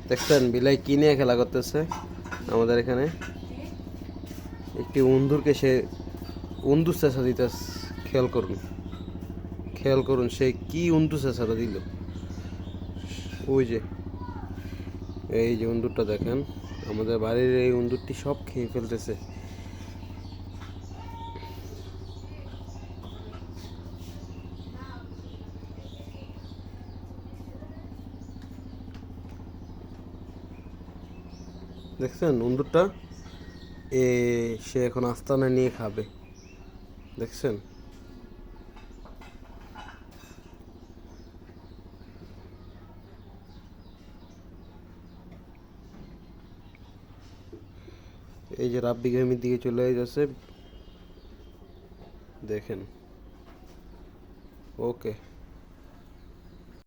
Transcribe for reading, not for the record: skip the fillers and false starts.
দেখছেন বিলাই কি নিয়ে খেলা করতেছে আমাদের এখানে। একটি উন্দুরকে সে উন্দুর চেঁচা দিতেছে। খেয়াল করুন সে কি উন্দুর চেঁচাটা দিল। ওই যে এই যে উন্দুরটা দেখেন, আমাদের বাড়ির এই উন্দুরটি সব খেয়ে ফেলতেছে। দেখছেন উন্দুরটা সে এখন আস্তানা নিয়ে খাবে। দেখছেন এই যে রাব্বি গেমের দিকে চলে যাচ্ছে দেখেন। ওকে।